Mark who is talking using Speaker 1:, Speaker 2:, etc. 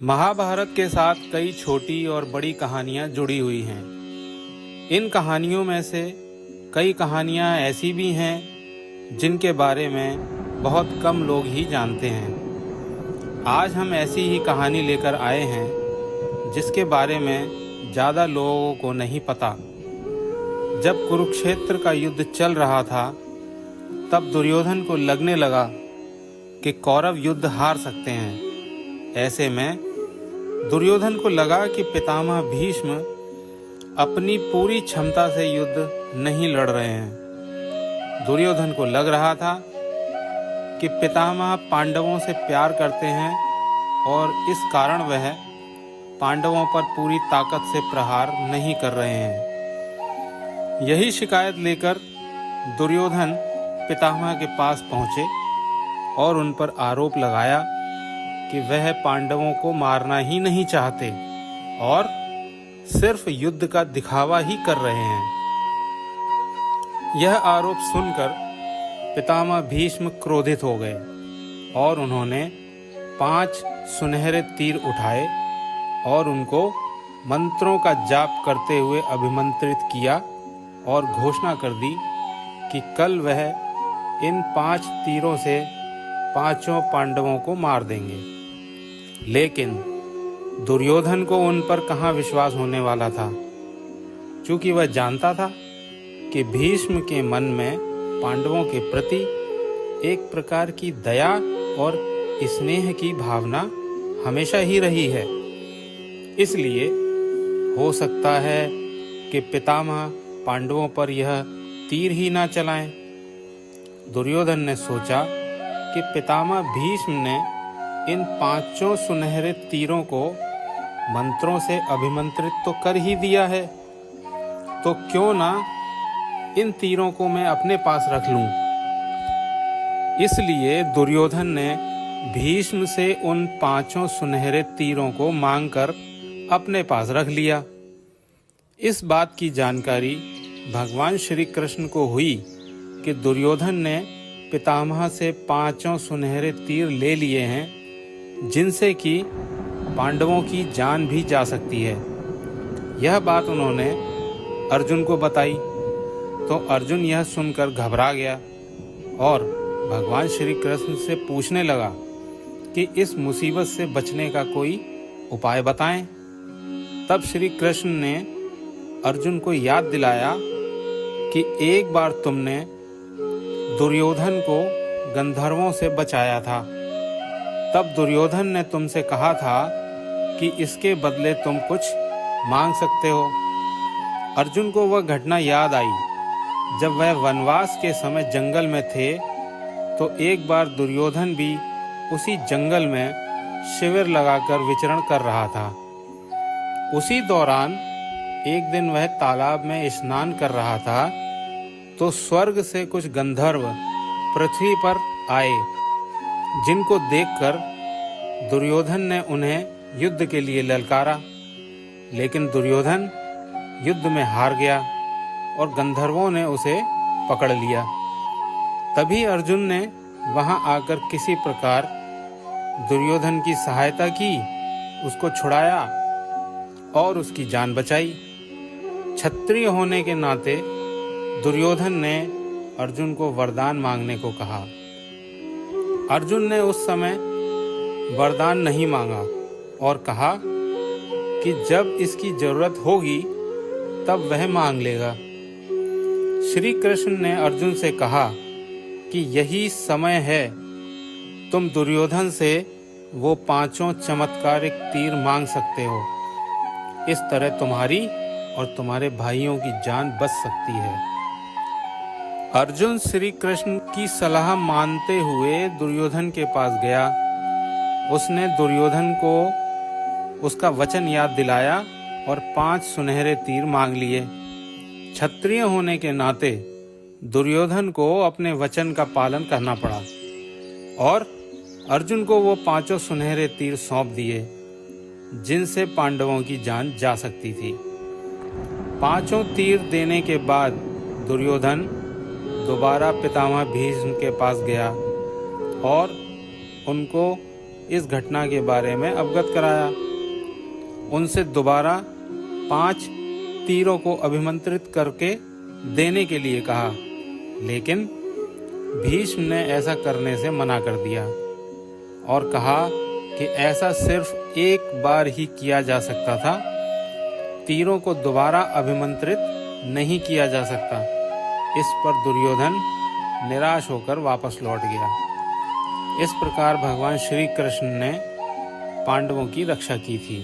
Speaker 1: महाभारत के साथ कई छोटी और बड़ी कहानियाँ जुड़ी हुई हैं। इन कहानियों में से कई कहानियाँ ऐसी भी हैं जिनके बारे में बहुत कम लोग ही जानते हैं। आज हम ऐसी ही कहानी लेकर आए हैं जिसके बारे में ज़्यादा लोगों को नहीं पता। जब कुरुक्षेत्र का युद्ध चल रहा था तब दुर्योधन को लगने लगा कि कौरव युद्ध हार सकते हैं। ऐसे में दुर्योधन को लगा कि पितामह भीष्म अपनी पूरी क्षमता से युद्ध नहीं लड़ रहे हैं। दुर्योधन को लग रहा था कि पितामह पांडवों से प्यार करते हैं और इस कारण वह पांडवों पर पूरी ताकत से प्रहार नहीं कर रहे हैं। यही शिकायत लेकर दुर्योधन पितामह के पास पहुंचे और उन पर आरोप लगाया कि वह पांडवों को मारना ही नहीं चाहते और सिर्फ युद्ध का दिखावा ही कर रहे हैं। यह आरोप सुनकर पितामह भीष्म क्रोधित हो गए और उन्होंने 5 सुनहरे तीर उठाए और उनको मंत्रों का जाप करते हुए अभिमंत्रित किया और घोषणा कर दी कि कल वह इन 5 तीरों से 5 पांडवों को मार देंगे। लेकिन दुर्योधन को उन पर कहाँ विश्वास होने वाला था, क्योंकि वह जानता था कि भीष्म के मन में पांडवों के प्रति एक प्रकार की दया और स्नेह की भावना हमेशा ही रही है। इसलिए हो सकता है कि पितामह पांडवों पर यह तीर ही ना चलाएं। दुर्योधन ने सोचा कि पितामह भीष्म ने इन 5 सुनहरे तीरों को मंत्रों से अभिमंत्रित तो कर ही दिया है, तो क्यों ना इन तीरों को मैं अपने पास रख लूं। इसलिए दुर्योधन ने भीष्म से उन 5 सुनहरे तीरों को मांगकर अपने पास रख लिया। इस बात की जानकारी भगवान श्री कृष्ण को हुई कि दुर्योधन ने पितामह से 5 सुनहरे तीर ले लिए हैं, जिनसे कि पांडवों की जान भी जा सकती है। यह बात उन्होंने अर्जुन को बताई तो अर्जुन यह सुनकर घबरा गया और भगवान श्री कृष्ण से पूछने लगा कि इस मुसीबत से बचने का कोई उपाय बताएं। तब श्री कृष्ण ने अर्जुन को याद दिलाया कि एक बार तुमने दुर्योधन को गंधर्वों से बचाया था। तब दुर्योधन ने तुमसे कहा था कि इसके बदले तुम कुछ मांग सकते हो। अर्जुन को वह घटना याद आई जब वह वनवास के समय जंगल में थे, तो एक बार दुर्योधन भी उसी जंगल में शिविर लगाकर विचरण कर रहा था। उसी दौरान एक दिन वह तालाब में स्नान कर रहा था, तो स्वर्ग से कुछ गंधर्व पृथ्वी पर आए, जिनको देखकर दुर्योधन ने उन्हें युद्ध के लिए ललकारा। लेकिन दुर्योधन युद्ध में हार गया और गंधर्वों ने उसे पकड़ लिया। तभी अर्जुन ने वहां आकर किसी प्रकार दुर्योधन की सहायता की, उसको छुड़ाया और उसकी जान बचाई। क्षत्रिय होने के नाते दुर्योधन ने अर्जुन को वरदान मांगने को कहा। अर्जुन ने उस समय वरदान नहीं मांगा और कहा कि जब इसकी जरूरत होगी तब वह मांग लेगा। श्री कृष्ण ने अर्जुन से कहा कि यही समय है, तुम दुर्योधन से वो 5 चमत्कारिक तीर मांग सकते हो। इस तरह तुम्हारी और तुम्हारे भाइयों की जान बच सकती है। अर्जुन श्री कृष्ण की सलाह मानते हुए दुर्योधन के पास गया। उसने दुर्योधन को उसका वचन याद दिलाया और 5 सुनहरे तीर मांग लिए। क्षत्रिय होने के नाते दुर्योधन को अपने वचन का पालन करना पड़ा और अर्जुन को वो 5 सुनहरे तीर सौंप दिए, जिनसे पांडवों की जान जा सकती थी। 5 तीर देने के बाद दुर्योधन दोबारा पितामह भीष्म के पास गया और उनको इस घटना के बारे में अवगत कराया। उनसे दोबारा 5 तीरों को अभिमंत्रित करके देने के लिए कहा, लेकिन भीष्म ने ऐसा करने से मना कर दिया और कहा कि ऐसा सिर्फ एक बार ही किया जा सकता था, तीरों को दोबारा अभिमंत्रित नहीं किया जा सकता। इस पर दुर्योधन निराश होकर वापस लौट गया। इस प्रकार भगवान श्री कृष्ण ने पांडवों की रक्षा की थी।